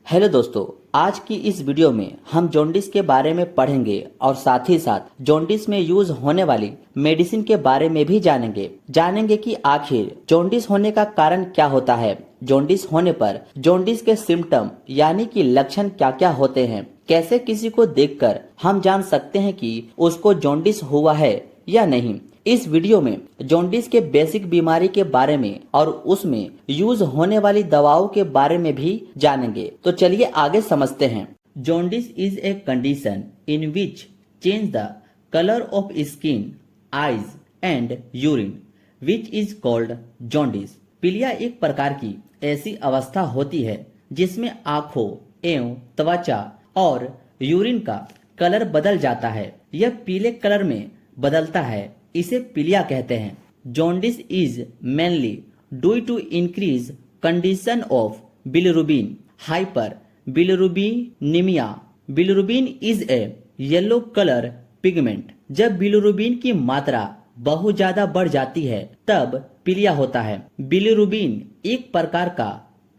Hello दोस्तों, आज की इस वीडियो में हम जॉन्डिस के बारे में पढ़ेंगे और साथ ही साथ जॉन्डिस में यूज होने वाली मेडिसिन के बारे में भी जानेंगे कि आखिर जॉन्डिस होने का कारण क्या होता है, जॉन्डिस होने पर जॉन्डिस के सिम्टम यानी कि लक्षण क्या क्या होते हैं, कैसे किसी को देखकर हम जान सकते हैं कि उसको जॉन्डिस हुआ है या नहीं। इस वीडियो में जॉन्डिस के बेसिक बीमारी के बारे में और उसमें यूज होने वाली दवाओं के बारे में भी जानेंगे। तो चलिए आगे समझते हैं। Jaundice is a condition in which change the colour of skin, eyes and urine which is called jaundice. पीलिया एक प्रकार की ऐसी अवस्था होती है जिसमें आंखों एवं त्वचा और यूरिन का कलर बदल जाता है। यह पीले कलर में बदलता है, इसे पीलिया कहते हैं। Jaundice is mainly due to increase condition of bilirubin hyperbilirubinemia. Bilirubin is a yellow colour pigment. जब बिलिरुबिन की मात्रा बहुत ज्यादा बढ़ जाती है तब पीलिया होता है। बिलिरुबिन एक प्रकार का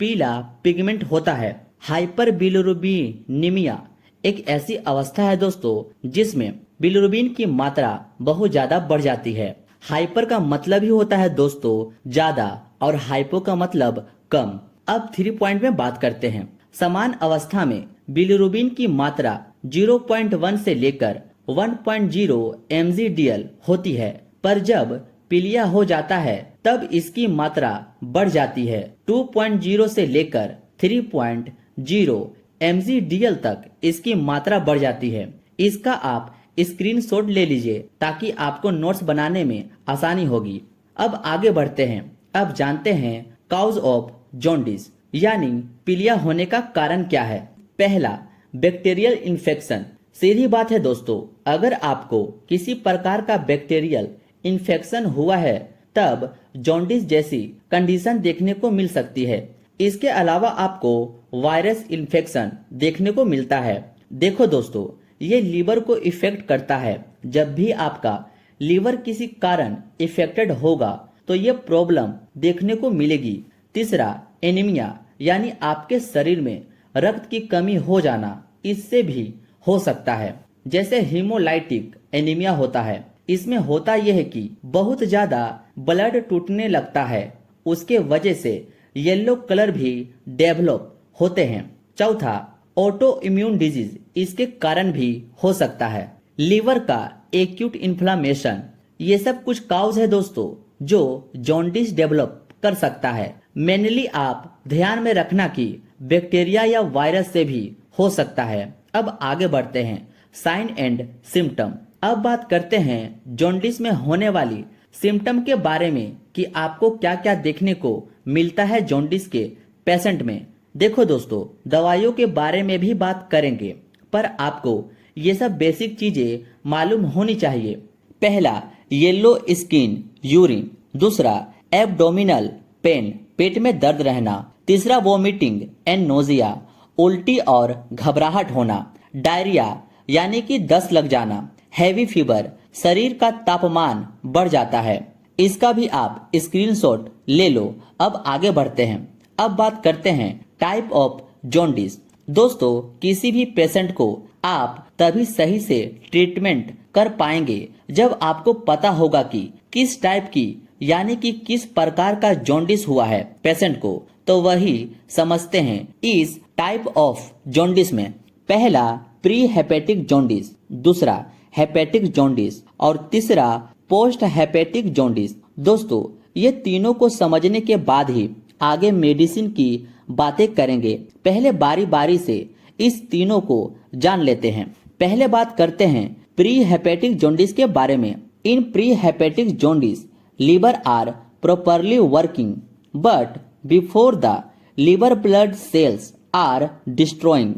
पीला पिगमेंट होता है। हाइपर बिलिरुबिनीमिया एक ऐसी अवस्था है दोस्तों जिसमें बिलिरुबिन की मात्रा बहुत ज्यादा बढ़ जाती है। हाइपर का मतलब ही होता है दोस्तों ज्यादा और हाइपो का मतलब कम। अब 3 पॉइंट में बात करते हैं। समान अवस्था में बिलिरुबिन की मात्रा 0.1 से लेकर 1.0 mgdl होती है, पर जब पीलिया हो जाता है तब इसकी मात्रा बढ़ जाती है। 2.0 से लेकर 3.0 mgdl तक इसकी मात्रा बढ़ जाती है। इसका आप स्क्रीनशॉट ले लीजिए ताकि आपको नोट्स बनाने में आसानी होगी। अब आगे बढ़ते हैं। अब जानते हैं काउज ऑफ जॉन्डिस यानी पीलिया होने का कारण क्या है। पहला, बैक्टीरियल इन्फेक्शन। सीधी बात है दोस्तों, अगर आपको किसी प्रकार का बैक्टीरियल इन्फेक्शन हुआ है तब जॉन्डिस जैसी कंडीशन देखने को मिल सकती है। इसके अलावा आपको वायरस इन्फेक्शन देखने को मिलता है। देखो दोस्तों, ये लीवर को इफेक्ट करता है। जब भी आपका लीवर किसी कारण इफेक्टेड होगा तो ये प्रॉब्लम देखने को मिलेगी। तीसरा, एनीमिया यानी आपके शरीर में रक्त की कमी हो जाना, इससे भी हो सकता है। जैसे हीमोलाइटिक एनीमिया होता है। इसमें होता यह है कि बहुत ज्यादा ब्लड टूटने लगता है, उसके वजह से येलो कलर भी डेवलप होते हैं। चौथा, ऑटो इम्यून डिजीज, इसके कारण भी हो सकता है। लीवर का एक्यूट इन्फ्लामेशन, ये सब कुछ काउज है दोस्तों जो जॉन्डिस डेवलप कर सकता है। मेनली आप ध्यान में रखना कि बैक्टीरिया या वायरस से भी हो सकता है। अब आगे बढ़ते हैं, साइन एंड सिम्टम। अब बात करते हैं जॉन्डिस में होने वाली सिम्टम के बारे में कि आपको क्या क्या देखने को मिलता है जॉन्डिस के पेशेंट में। देखो दोस्तों, दवाइयों के बारे में भी बात करेंगे, पर आपको ये सब बेसिक चीजें मालूम होनी चाहिए। पहला, येलो स्किन, यूरिन। दूसरा, एब्डोमिनल पेन, पेट में दर्द रहना। तीसरा, वोमिटिंग एंड नोजिया, उल्टी और घबराहट होना। डायरिया यानी कि दस्त लग जाना। हैवी फीवर, शरीर का तापमान बढ़ जाता है। इसका भी आप स्क्रीनशॉट ले लो। अब आगे बढ़ते हैं। अब बात करते हैं टाइप ऑफ जॉन्डिस। दोस्तों, किसी भी पेशेंट को आप तभी सही से ट्रीटमेंट कर पाएंगे जब आपको पता होगा कि किस टाइप की यानी कि किस प्रकार का जॉन्डिस हुआ है पेशेंट को। तो वही समझते हैं इस टाइप ऑफ जॉन्डिस में। पहला, प्री हेपेटिक जॉन्डिस। दूसरा, हेपेटिक जॉन्डिस और तीसरा, पोस्ट हेपेटिक जॉन्डिस। दोस्तों, ये तीनों को समझने के बाद ही आगे मेडिसिन की बातें करेंगे। पहले बारी बारी से इस तीनों को जान लेते हैं। पहले बात करते हैं प्री हेपेटिक जॉन्डिस के बारे में। इन pre hepatic jaundice liver are properly working, but before the liver blood cells are destroying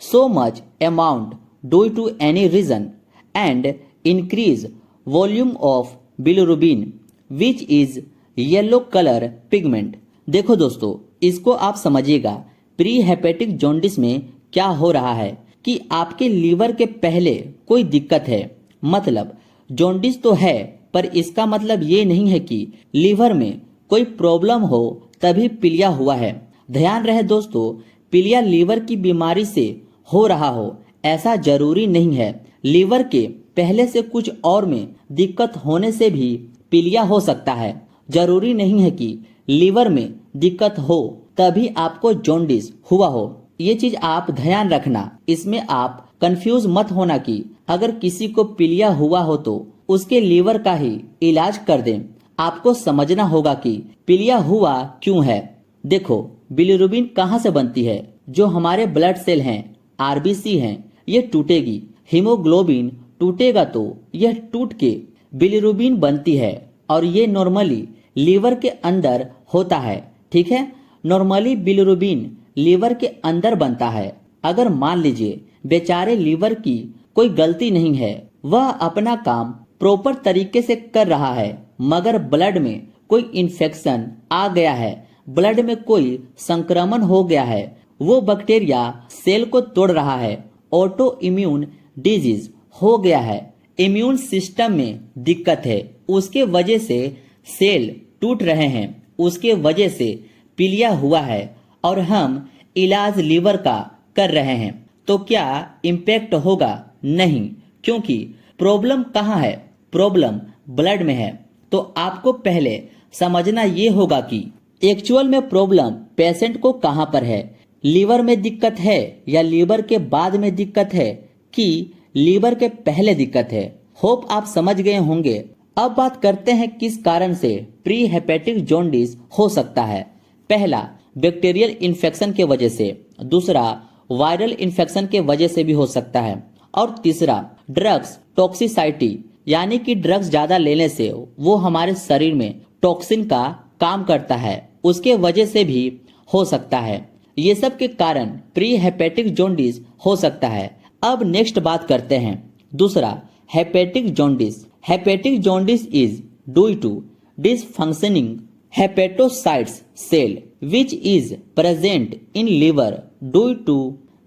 so much amount due to any reason and increase volume of bilirubin which is yellow color pigment। देखो दोस्तों, इसको आप समझिएगा। Pre hepatic jaundice में क्या हो रहा है कि आपके लीवर के पहले कोई दिक्कत है। मतलब जॉन्डिस तो है, पर इसका मतलब ये नहीं है कि लीवर में कोई प्रॉब्लम हो तभी पीलिया हुआ है। ध्यान रहे दोस्तों, पीलिया लीवर की बीमारी से हो रहा हो ऐसा जरूरी नहीं है। लीवर के पहले से कुछ और में दिक्कत होने से भी पीलिया हो सकता है। जरूरी नहीं है कि लीवर में दिक्कत हो तभी आपको जॉन्डिस हुआ हो। ये चीज आप ध्यान रखना। इसमें आप कंफ्यूज मत होना कि अगर किसी को पीलिया हुआ हो तो उसके लीवर का ही इलाज कर दें। आपको समझना होगा कि पीलिया हुआ क्यों है। देखो, बिलिरुबिन कहाँ से बनती है? जो हमारे ब्लड सेल हैं, आरबीसी हैं, ये टूटेगी। हीमोग्लोबिन टूटेगा तो यह टूट के बिलिरुबिन बनती है और ये नॉर्मली लीवर के अंदर होता है। ठीक है, नॉर्मली बिलिरुबिन लीवर के अंदर बनता है। अगर मान लीजिए बेचारे लीवर की कोई गलती नहीं है, वह अपना काम प्रॉपर तरीके से कर रहा है, मगर ब्लड में कोई इन्फेक्शन आ गया है, ब्लड में कोई संक्रमण हो गया है, वो बैक्टीरिया सेल को तोड़ रहा है, ऑटो इम्यून डिजीज हो गया है, इम्यून सिस्टम में दिक्कत है, उसके वजह से सेल टूट रहे हैं, उसके वजह से पीलिया हुआ है और हम इलाज लीवर का कर रहे हैं, तो क्या इम्पैक्ट होगा? नहीं, क्योंकि प्रॉब्लम कहाँ है? प्रॉब्लम ब्लड में है। तो आपको पहले समझना ये होगा कि एक्चुअल में प्रॉब्लम पेशेंट को कहाँ पर है। लीवर में दिक्कत है या लीवर के बाद में दिक्कत है कि लीवर के पहले दिक्कत है। होप आप समझ गए होंगे। अब बात करते हैं किस कारण से प्री हेपेटिक जॉन्डिस हो सकता है। पहला, बैक्टीरियल इन्फेक्शन के वजह से, दूसरा वायरल इन्फेक्शन के वजह से भी हो सकता है, और तीसरा ड्रग्स टॉक्सिसाइटी, यानी कि ड्रग्स ज्यादा लेने से वो हमारे शरीर में टॉक्सिन का काम करता है, उसके वजह से भी हो सकता है। ये सब के कारण प्री हेपेटिक जॉन्डिस हो सकता है। अब नेक्स्ट बात करते हैं दूसरा, hepatic jaundice. Hepatic jaundice is due to dysfunctioning hepatocytes cell which is present in liver. Due to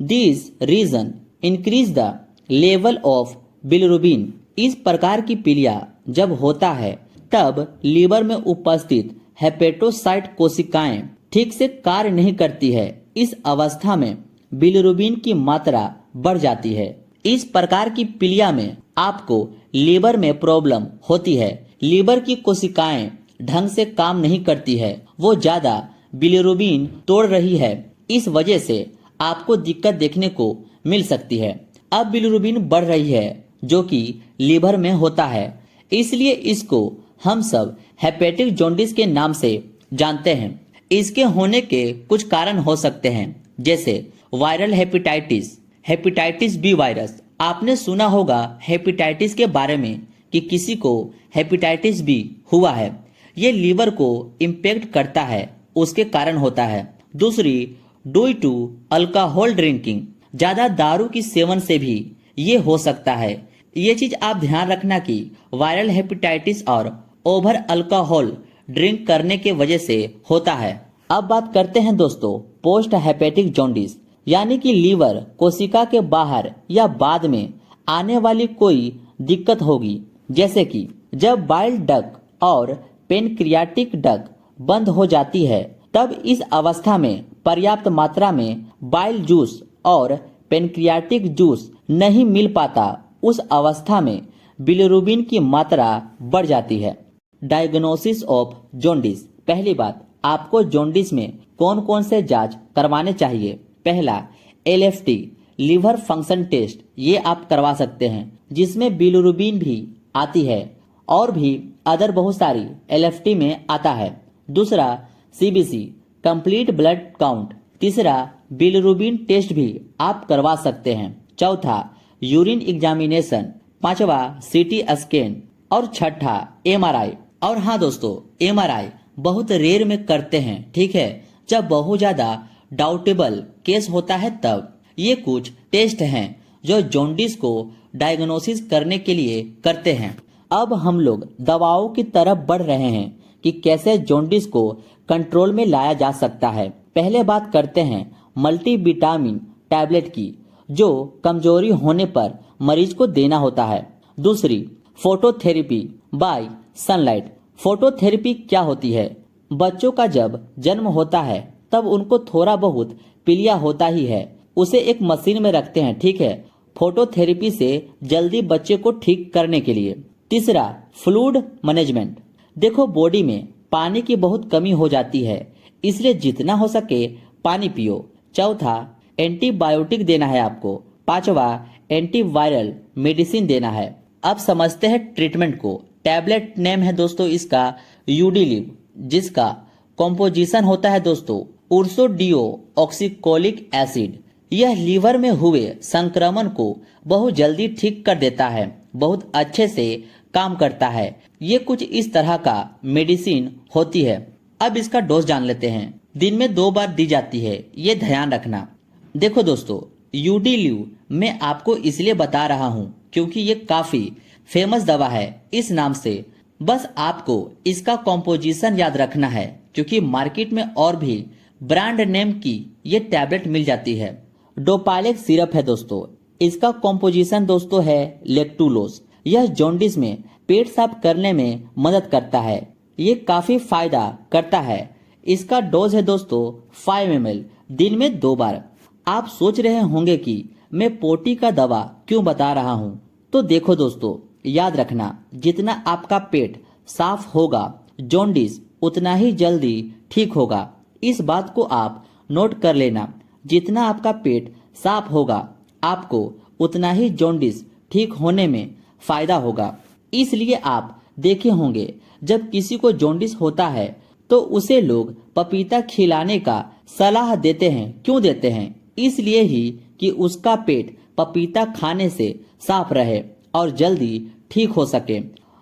this reason increase the level of bilirubin. इस प्रकार की पीलिया जब होता है तब लीवर में उपस्थित हेपेटोसाइट कोशिकाएं ठीक से कार्य नहीं करती है। इस अवस्था में बिलिरुबिन की मात्रा बढ़ जाती है। इस प्रकार की पीलिया में आपको लीवर में प्रॉब्लम होती है। लीवर की कोशिकाएं ढंग से काम नहीं करती है, वो ज्यादा बिलिरुबिन तोड़ रही है। इस वजह से आपको दिक्कत देखने को मिल सकती है। अब बिलिरुबिन बढ़ रही है जो कि लीवर में होता है, इसलिए इसको हम सब हेपेटिक जॉन्डिस के नाम से जानते हैं। इसके होने के कुछ कारण हो सकते हैं, जैसे viral hepatitis, hepatitis B virus. आपने सुना होगा हेपेटाइटिस के बारे में कि किसी को हेपेटाइटिस बी हुआ है। ये लीवर को इम्पैक्ट करता है, उसके कारण होता है। दूसरी, ड्यू टू अल्कोहल ड्रिंकिंग, ज्यादा दारू की सेवन से भी ये हो सकता है। ये चीज आप ध्यान रखना कि वायरल हेपेटाइटिस और ओवर अल्कोहल ड्रिंक करने के वजह से होता है। अब बात करते हैं दोस्तों पोस्ट हेपेटिक जॉन्डिस, यानी कि लीवर कोशिका के बाहर या बाद में आने वाली कोई दिक्कत होगी, जैसे कि जब बाइल डक्ट और पेनक्रियाटिक डक्ट बंद हो जाती है, तब इस अवस्था में पर्याप्त मात्रा में बाइल जूस और पेनक्रियाटिक जूस नहीं मिल पाता। उस अवस्था में बिलिरुबिन की मात्रा बढ़ जाती है। Diagnosis of jaundice. पहली बात, आपको जॉन्डिस में कौन कौन से जांच करवाने चाहिए। पहला, एलएफटी लीवर फंक्शन टेस्ट, ये आप करवा सकते हैं, जिसमें बिलिरुबिन भी आती है और भी अदर बहुत सारी एलएफटी में आता है। दूसरा, सीबीसी कंप्लीट ब्लड काउंट। तीसरा, बिलिरुबिन टेस्ट भी आप करवा सकते हैं। चौथा, यूरिन एग्जामिनेशन। पांचवा, सीटी स्कैन। और छठा, एमआरआई। और हाँ दोस्तों, एमआरआई बहुत रेयर में करते हैं, ठीक है, जब बहुत ज्यादा डाउटेबल केस होता है तब। ये कुछ टेस्ट हैं जो जॉन्डिस को डायग्नोसिस करने के लिए करते हैं। अब हम लोग दवाओं की तरफ बढ़ रहे हैं कि कैसे जॉन्डिस को कंट्रोल में लाया जा सकता है। पहले बात करते हैं मल्टीविटामिन टैबलेट की, जो कमजोरी होने पर मरीज को देना होता है। दूसरी, फोटोथेरेपी बाय सनलाइट। फोटोथेरेपी क्या होती है? बच्चों का जब जन्म होता है तब उनको थोड़ा बहुत पीलिया होता ही है, उसे एक मशीन में रखते हैं, ठीक है, फोटोथेरेपी से जल्दी बच्चे को ठीक करने के लिए। तीसरा, फ्लूइड मैनेजमेंट। देखो, बॉडी में पानी की बहुत कमी हो जाती है, इसलिए जितना हो सके पानी पियो। चौथा, एंटीबायोटिक देना है आपको। पांचवा, एंटीवायरल मेडिसिन देना है। अब समझते हैं ट्रीटमेंट को। टैबलेट नेम है दोस्तों इसका यूडिलिव, जिसका कॉम्पोजिशन होता है दोस्तों उर्सोडियो ऑक्सीकोलिक एसिड। यह लीवर में हुए संक्रमण को बहुत जल्दी ठीक कर देता है, बहुत अच्छे से काम करता है। ये कुछ इस तरह का मेडिसिन होती है। अब इसका डोज जान लेते हैं। दिन में 2 बार दी जाती है, ये ध्यान रखना। देखो दोस्तों, यूडिलिव मैं आपको इसलिए बता रहा हूँ क्योंकि ये काफी फेमस दवा है इस नाम से। बस आपको इसका कॉम्पोजिशन याद रखना है, क्योंकि मार्केट में और भी ब्रांड नेम की ये टैबलेट मिल जाती है। डोपालेक सिरप है दोस्तों, इसका कॉम्पोजिशन दोस्तों है लेक्टुलोज। यह जॉन्डिस में पेट साफ करने में मदद करता है, ये काफी फायदा करता है। इसका डोज है दोस्तों 5 ml, दिन में 2 बार। आप सोच रहे होंगे कि मैं पोटी का दवा क्यों बता रहा हूँ, तो देखो दोस्तों, याद रखना, जितना आपका पेट साफ होगा जॉन्डिस उतना ही जल्दी ठीक होगा। इस बात को आप नोट कर लेना, जितना आपका पेट साफ होगा आपको उतना ही जॉन्डिस ठीक होने में फायदा होगा। इसलिए आप देखे होंगे जब किसी को जॉन्डिस होता है तो उसे लोग पपीता खिलाने का सलाह देते हैं। क्यों देते हैं? इसलिए ही कि उसका पेट पपीता खाने से साफ रहे और जल्दी ठीक हो सके।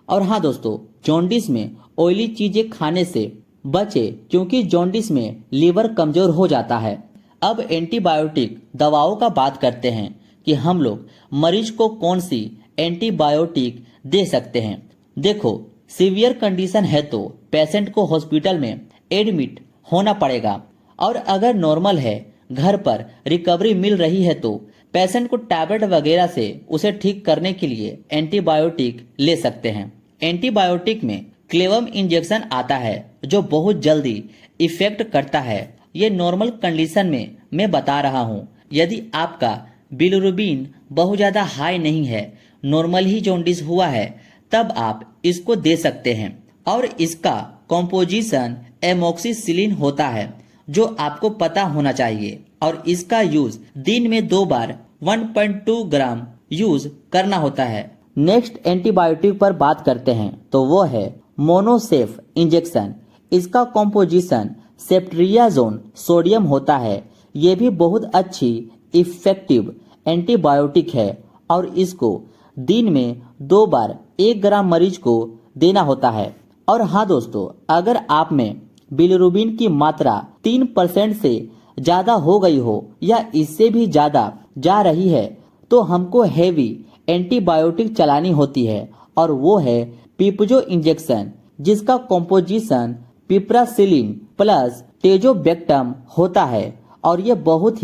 और हाँ दोस्तों, जॉन्डिस में ऑयली चीजें खाने से बचे, क्योंकि जॉन्डिस में लीवर कमजोर हो जाता है। अब एंटीबायोटिक दवाओं का बात करते हैं कि हम लोग मरीज को कौन सी एंटीबायोटिक दे सकते हैं। देखो, सीवियर कंडीशन है तो पेशेंट को हॉस्पिटल में एडमिट होना पड़ेगा, और अगर नॉर्मल है, घर पर रिकवरी मिल रही है, तो पेशेंट को टैबलेट वगैरह से उसे ठीक करने के लिए एंटीबायोटिक ले सकते हैं। एंटीबायोटिक में क्लेवम इंजेक्शन आता है जो बहुत जल्दी इफेक्ट करता है। ये नॉर्मल कंडीशन में मैं बता रहा हूँ। यदि आपका बिलिरुबिन बहुत ज्यादा हाई नहीं है, नॉर्मल ही जॉन्डिस हुआ है, तब आप इसको दे सकते हैं। और इसका कॉम्पोजिशन एमोक्सिसिलिन होता है, जो आपको पता होना चाहिए। और इसका यूज दिन में 2 बार 1.2 ग्राम यूज करना होता है। नेक्स्ट एंटीबायोटिक पर बात करते हैं, तो वो है मोनोसेफ इंजेक्शन। इसका कॉम्पोजिशन सेफ्ट्रियाजोन सोडियम होता है। ये भी बहुत अच्छी इफेक्टिव एंटीबायोटिक है, और इसको दिन में 2 बार 1 ग्राम मरीज को देना होता है। और हाँ दोस्तों, अगर आप में बिलिरुबिन की मात्रा 3% से ज्यादा हो गई हो या इससे भी ज्यादा जा रही है, तो हमको हेवी एंटीबायोटिक चलानी होती है, और वो है पिपजो इंजेक्शन, जिसका कॉम्पोजिशन पिप्रासिलिन प्लस टेजोबेक्टम होता है। और ये बहुत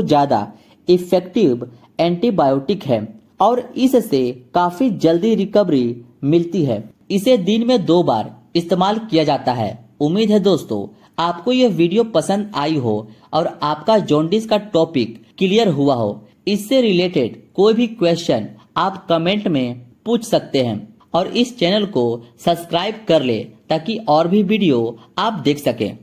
ज्यादा इफेक्टिव एंटीबायोटिक है, और इससे काफी जल्दी रिकवरी मिलती है। इसे दिन में 2 बार इस्तेमाल किया जाता है। उम्मीद है दोस्तों आपको यह वीडियो पसंद आई हो और आपका जॉन्डिस का टॉपिक क्लियर हुआ हो। इससे रिलेटेड कोई भी क्वेश्चन आप कमेंट में पूछ सकते हैं, और इस चैनल को सब्सक्राइब कर ले ताकि और भी वीडियो आप देख सकें।